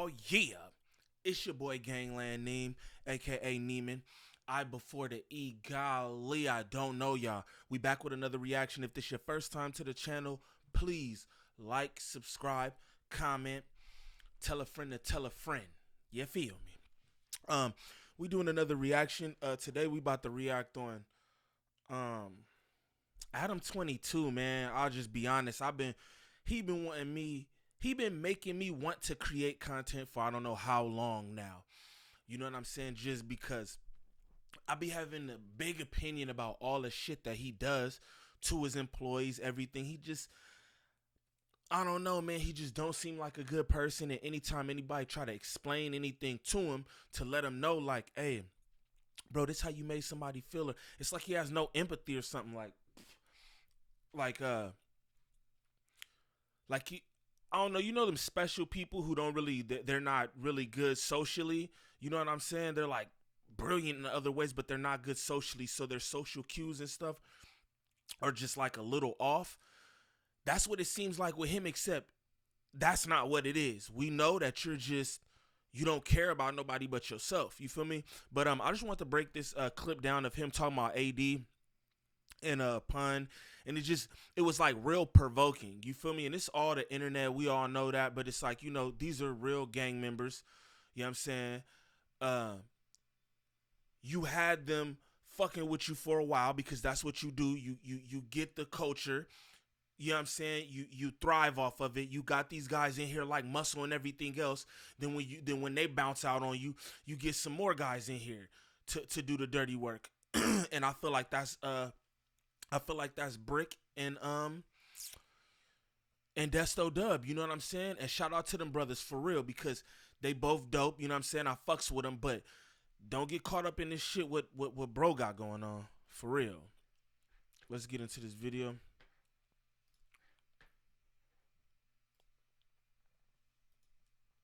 Oh yeah, it's your boy Gangland Neem, aka Neiman. I before the E. Golly, I don't know y'all. We back with another reaction. If this your first time to the channel, please like, subscribe, comment, tell a friend to tell a friend. You feel me? Um, we doing another reaction. Today we about to react on um Adam22, man. I'll just be honest. He been wanting me he been making me want to create content for I don't know how long now. You know what I'm saying? Just because I be having a big opinion about all the shit that he does to his employees, everything. I don't know, man. He just don't seem like a good person. And anytime anybody try to explain anything to him to let him know, like, hey, bro, this how you made somebody feel. It's like he has no empathy or something. Like, like he, I don't know. You know them special people who don't really, they're not really good socially. You know what I'm saying? They're like brilliant in other ways, but they're not good socially. So their social cues and stuff are just like a little off. That's what it seems like with him, except that's not what it is. We know that you don't care about nobody but yourself. You feel me? But I just want to break this clip down of him talking about AD and a pun, and it was like real provoking. You feel me? And it's all the internet. We all know that, but it's like, you know, these are real gang members. You know what I'm saying? You had them fucking with you for a while because that's what you do. You get the culture. You know what I'm saying? You thrive off of it. You got these guys in here like Muscle and everything else. Then when they bounce out on you, you get some more guys in here to do the dirty work. And I feel like that's Brick and Desto Dub. You know what I'm saying? And shout out to them brothers for real, because they both dope. You know what I'm saying? I fucks with them, but don't get caught up in this shit what bro got going on. For real. Let's get into this video.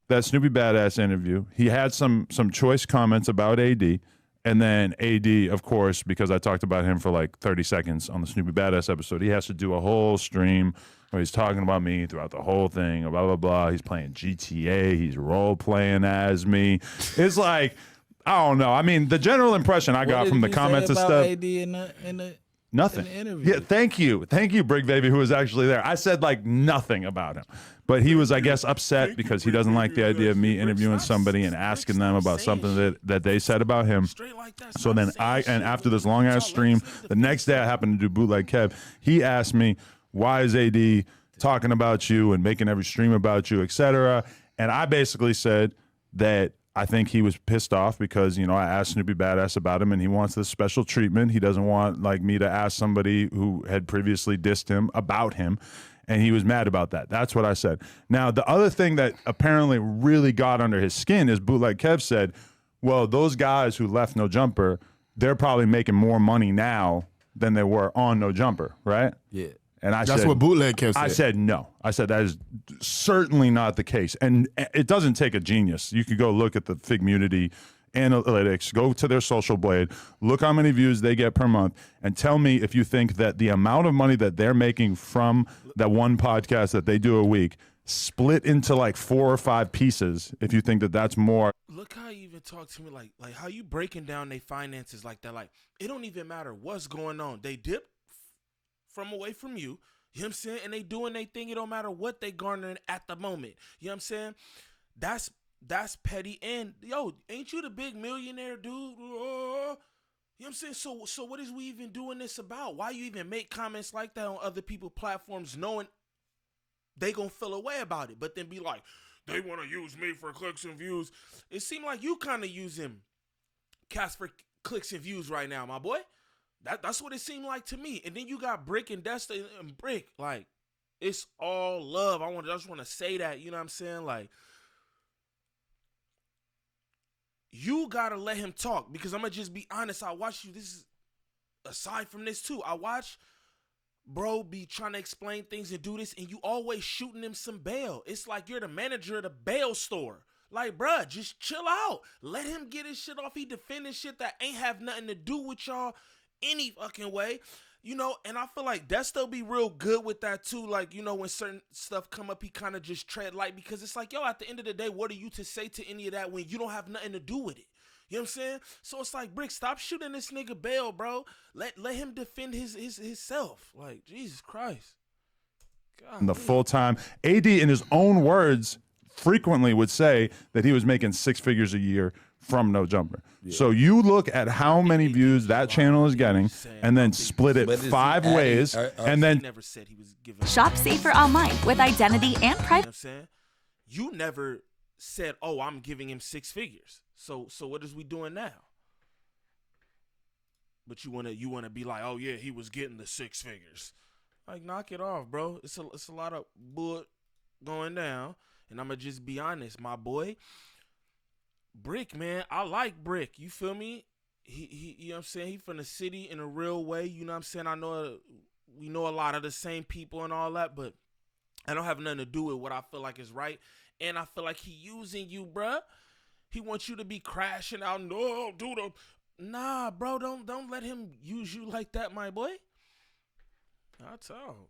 That Snoopy Badass interview, he had some choice comments about AD, and then AD, of course, because I talked about him for like 30 seconds on the Snoopy Badass episode, he has to do a whole stream where he's talking about me throughout the whole thing, blah, blah, blah. He's playing GTA, he's role-playing as me. It's like, I don't know. I mean, the general impression I got from the comments and stuff. AD in the Nothing. In the interview. Yeah, thank you, Brick Baby, who was actually there. I said like nothing about him, but he was, I guess, upset because he doesn't like the idea of me interviewing somebody and asking them about something that they said about him. So then after this long ass stream, the next day I happened to do Bootleg Kev. He asked me, why is AD talking about you and making every stream about you, etc. And I basically said that I think he was pissed off because, you know, I asked Snoopy Badass about him and he wants this special treatment. He doesn't want like me to ask somebody who had previously dissed him about him, and he was mad about that. That's what I said. Now, the other thing that apparently really got under his skin is Bootleg Kev said, well, those guys who left No Jumper, they're probably making more money now than they were on No Jumper, right? Yeah. And That's what Bootleg Kev said. I said no. I said that is certainly not the case. And it doesn't take a genius. You could go look at the Figmunity analytics, go to their Social Blade, look how many views they get per month, and tell me if you think that the amount of money that they're making from that one podcast that they do a week split into like 4 or 5 pieces, if you think that that's more. Look how you even talk to me like how you breaking down their finances like that. Like, it don't even matter what's going on. They dip from away from you, you know what I'm saying? And they doing their thing. It don't matter what they garnering at the moment. You know what I'm saying? That's petty. And yo, ain't you the big millionaire dude? You know what I'm saying? So what is we even doing this about? Why you even make comments like that on other people's platforms knowing they gonna feel away about it, but then be like, they wanna use me for clicks and views? It seemed like you kinda using cast for clicks and views right now, my boy. That's what it seemed like to me. And then you got Brick and Desta and Brick. Like, it's all love. I just want to say that, you know what I'm saying? Like, you got to let him talk, because I'm going to just be honest. I watch you. This is aside from this too. I watch bro be trying to explain things and do this, and you always shooting him some bail. It's like you're the manager of the bail store. Like, bruh, just chill out. Let him get his shit off. He defending shit that ain't have nothing to do with y'all any fucking way. You know, and I feel like that still be real good with that too. Like, you know, when certain stuff come up, he kind of just tread light because it's like, yo, at the end of the day, what are you to say to any of that when you don't have nothing to do with it? You know what I'm saying? So it's like, Brick, stop shooting this nigga bail, bro. Let him defend his self. Like, Jesus Christ. God, the full time. AD, in his own words, frequently would say that he was making 6 figures a year from No Jumper. Yeah. So you look at how many views that channel is getting and then split it 5 ways and then never said he was giving. Shop safer online with identity and privacy. You know what I'm saying? You never said, "Oh, I'm giving him 6 figures." So what is we doing now? But you wanna be like, "Oh yeah, he was getting the 6 figures." Like, knock it off, bro. It's a lot of bull going down, and I'm gonna just be honest, my boy. Brick, man, I like Brick. You feel me? He you know what I'm saying? He from the city in a real way. You know what I'm saying? I know we know a lot of the same people and all that, but I don't have nothing to do with what I feel like is right. And I feel like he using you, bruh. He wants you to be crashing out. No, dude. Nah, bro, don't let him use you like that, my boy. That's all.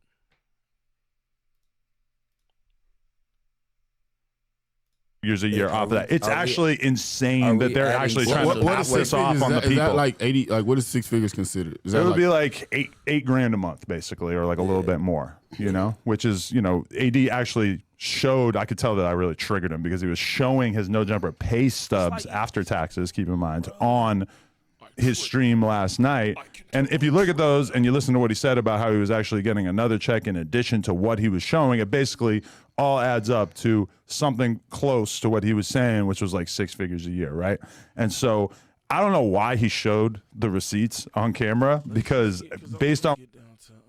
years a year off of that. It's actually insane that they're actually trying to pass this off on the people. Is that like 80? Like, what is 6 figures considered? Is that it would be like eight grand a month, basically, or like a little bit more. You know, which is, you know, AD actually showed. I could tell that I really triggered him because he was showing his No Jumper pay stubs after taxes. Keep in mind on his stream last night. And if you look at those and you listen to what he said about how he was actually getting another check in addition to what he was showing, it basically all adds up to something close to what he was saying, which was like 6 figures a year, right? And so I don't know why he showed the receipts on camera, because based on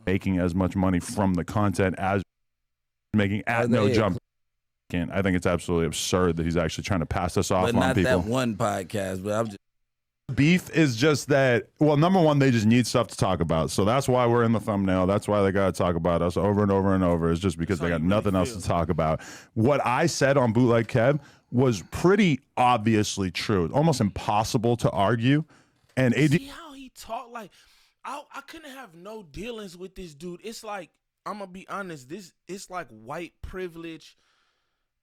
making as much money from the content as making at No Jump, I think it's absolutely absurd that he's actually trying to pass this off on people. But not that one podcast, but I'm just... Beef is just that, well, number one, they just need stuff to talk about. So that's why we're in the thumbnail. That's why they got to talk about us over and over and over. It's just because they got nothing else to talk about. What I said on Bootleg Kev was pretty obviously true. It's almost impossible to argue. And AD... See how he talked? Like, I couldn't have no dealings with this dude. It's like, I'm going to be honest, it's like white privilege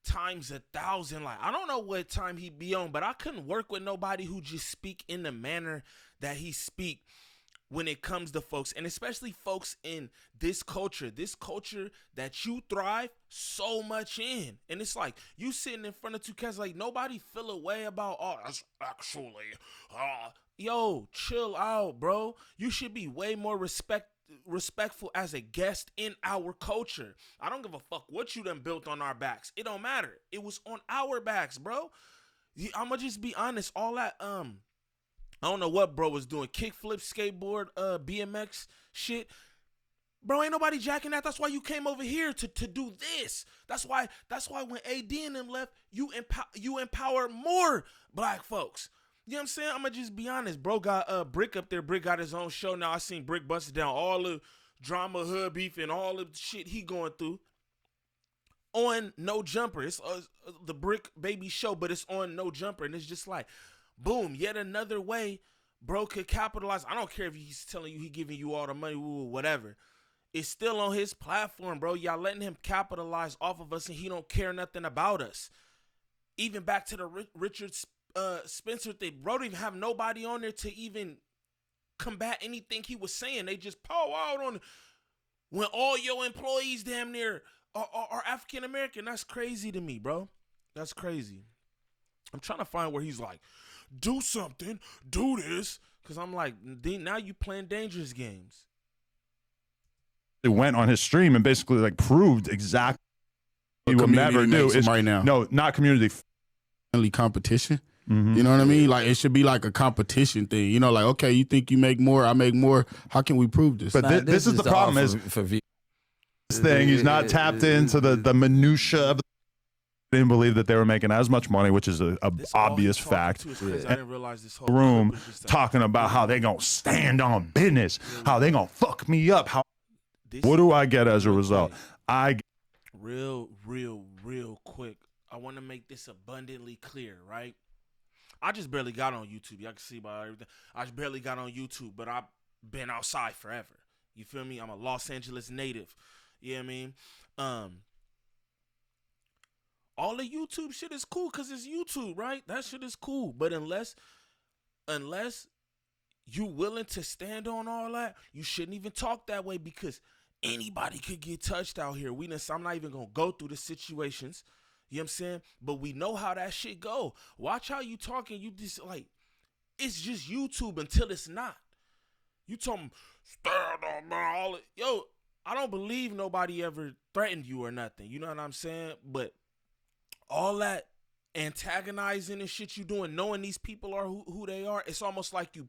times 1,000. Like, I don't know what time he be on, but I couldn't work with nobody who just speak in the manner that he speak when it comes to folks, and especially folks in this culture that you thrive so much in. And it's like, you sitting in front of 2 cats, like, nobody feel a way about, oh, that's actually, yo, chill out, bro. You should be way more respectful as a guest in our culture. I don't give a fuck what you done built on our backs. It don't matter. It was on our backs, bro. I'ma just be honest. All that I don't know what bro was doing. Kickflip, skateboard, BMX shit. Bro, ain't nobody jacking that. That's why you came over here to do this. That's why when AD and them left, you empower more black folks. You know what I'm saying? I'm going to just be honest. Bro got Brick up there. Brick got his own show. Now I seen Brick busted down all the drama, hood beef, and all the shit he going through on No Jumper. It's the Brick Baby show, but it's on No Jumper. And it's just like, boom, yet another way bro could capitalize. I don't care if he's telling you he giving you all the money, whatever. It's still on his platform, bro. Y'all letting him capitalize off of us, and he don't care nothing about us. Even back to the Richard Spencer thing, bro, didn't even have nobody on there to even combat anything he was saying. They just pow out on it. When all your employees damn near are African American. That's crazy to me, bro. That's crazy. I'm trying to find where he's like, do something, do this, because I'm like, now you playing dangerous games. It went on his stream and basically like proved exactly what he will never do is right now. No, not community friendly competition. Mm-hmm. You know what I mean? Like, it should be like a competition thing. You know, like, okay, you think you make more, I make more. How can we prove this? But this is the problem is this thing. He's not tapped into the minutia of the. Didn't believe that they were making as much money, which is a obvious fact. I didn't realize this whole room talking about how they gonna stand on business, how they gonna fuck me up. What do I get as a result? Real quick. I want to make this abundantly clear, right? I just barely got on YouTube. Y'all can see by everything. I just barely got on YouTube, but I've been outside forever. You feel me? I'm a Los Angeles native. You know what I mean? All the YouTube shit is cool because it's YouTube, right? That shit is cool. But unless you willing to stand on all that, you shouldn't even talk that way because anybody could get touched out here. I'm not even going to go through the situations. You know what I'm saying? But we know how that shit go. Watch how you talking. You just like, it's just YouTube until it's not. You talking, stand on man, all it. Yo, I don't believe nobody ever threatened you or nothing. You know what I'm saying? But all that antagonizing and shit you doing, knowing these people are who they are, it's almost like you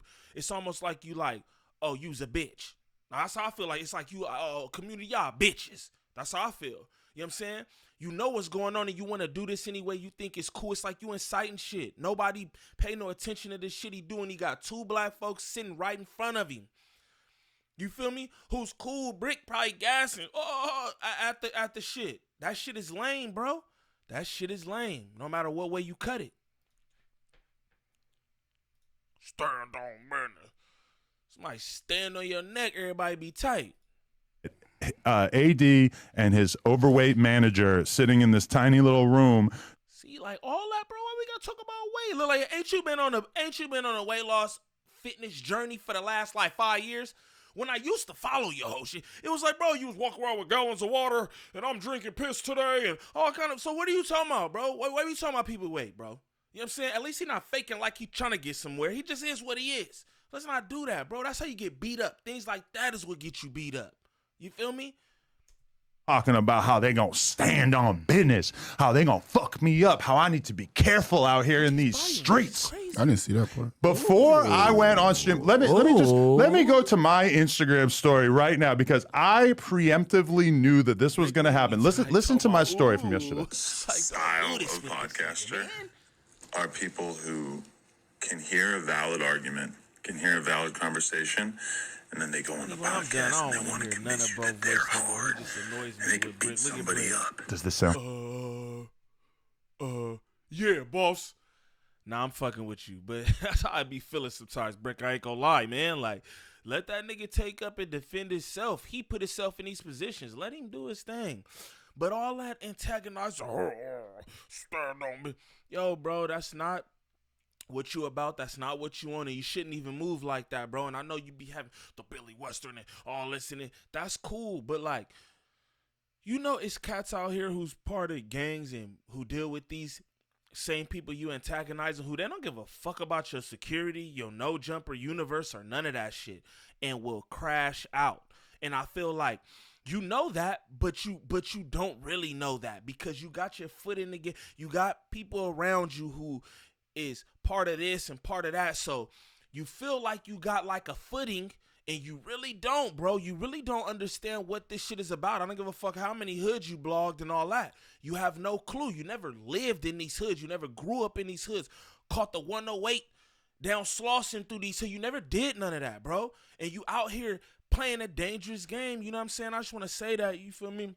like, oh, you's a bitch. Now, that's how I feel. Like it's like you, community, y'all bitches. That's how I feel. You know what I'm saying? You know what's going on and you want to do this anyway. You think it's cool. It's like you inciting shit. Nobody pay no attention to this shit he doing. He got 2 black folks sitting right in front of him. You feel me? Who's cool? Brick probably gassing at the shit. That shit is lame, bro. That shit is lame. No matter what way you cut it. Stand on man. Somebody stand on your neck. Everybody be tight. AD and his overweight manager sitting in this tiny little room. See, like all that, bro. Why we gotta talk about weight? Look, like, ain't you been on a weight loss fitness journey for the last like 5 years? When I used to follow your whole shit, it was like, bro, you was walking around with gallons of water, and I'm drinking piss today, and all kind of. So what are you talking about, bro? Why are you talking about people weight, bro? You know what I'm saying? At least he not faking like he trying to get somewhere. He just is what he is. Let's not do that, bro. That's how you get beat up. Things like that is what get you beat up. You feel me? Talking about how they gonna stand on business, how they gonna fuck me up, how I need to be careful out here in these streets. I didn't see that part. Before I went on stream, let me go to my Instagram story right now because I preemptively knew that this was gonna happen. Listen to my story from yesterday. Style of podcaster are people who can hear a valid argument, can hear a valid conversation, and then they go on the podcast and they want to convince you that they're hard and they can beat somebody up. Does this sound? Yeah, boss. Nah, I'm fucking with you, but that's how I be feeling sometimes, Brick. I ain't gonna lie, man. Like, let that nigga take up and defend himself. He put himself in these positions. Let him do his thing. But all that antagonizing, stand on me. Yo, bro, that's not what you about. That's not what you want, and you shouldn't even move like that, bro. And I know you be having the Billy Western and all this and it. That's cool, but like, you know, it's cats out here who's part of gangs and who deal with these same people you antagonizing, who they don't give a fuck about your security, your no jumper universe, or none of that shit, and will crash out. And I feel like you know that, but you don't really know that because you got your foot in the game. You got people around you who is part of this and part of that, so you feel like you got like a footing, and you really don't, bro. You really don't understand what this shit is about. I don't give a fuck how many hoods you blogged and all that. You have no clue. You never lived in these hoods. You never grew up in these hoods. Caught the 108 down slossing through these hoods. You never did none of that, bro. And you out here playing a dangerous game. You know what I'm saying? I just want to say that. You feel me?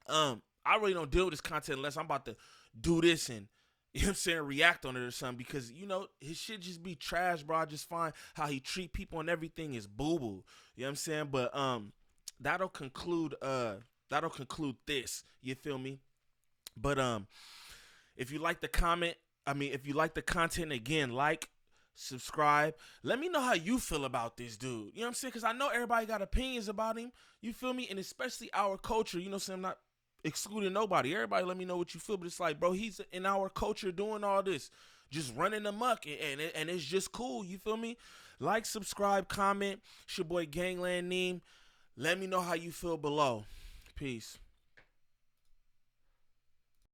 I really don't deal with this content unless I'm about to do this and, you know what I'm saying, react on it or something, because, you know, his shit just be trash, bro. I just find how he treat people and everything is boo-boo. You know what I'm saying? But that'll conclude this. You feel me? But if you like the content, again, like, subscribe. Let me know how you feel about this dude. You know what I'm saying? Because I know everybody got opinions about him. You feel me? And especially our culture. You know what I'm saying? I'm not excluding nobody. Everybody let me know what you feel, but it's like, bro, he's in our culture doing all this, just running amok, and it's just cool. You feel me? Like, subscribe, comment. It's your boy Gangland Neem. Let me know how you feel below. Peace.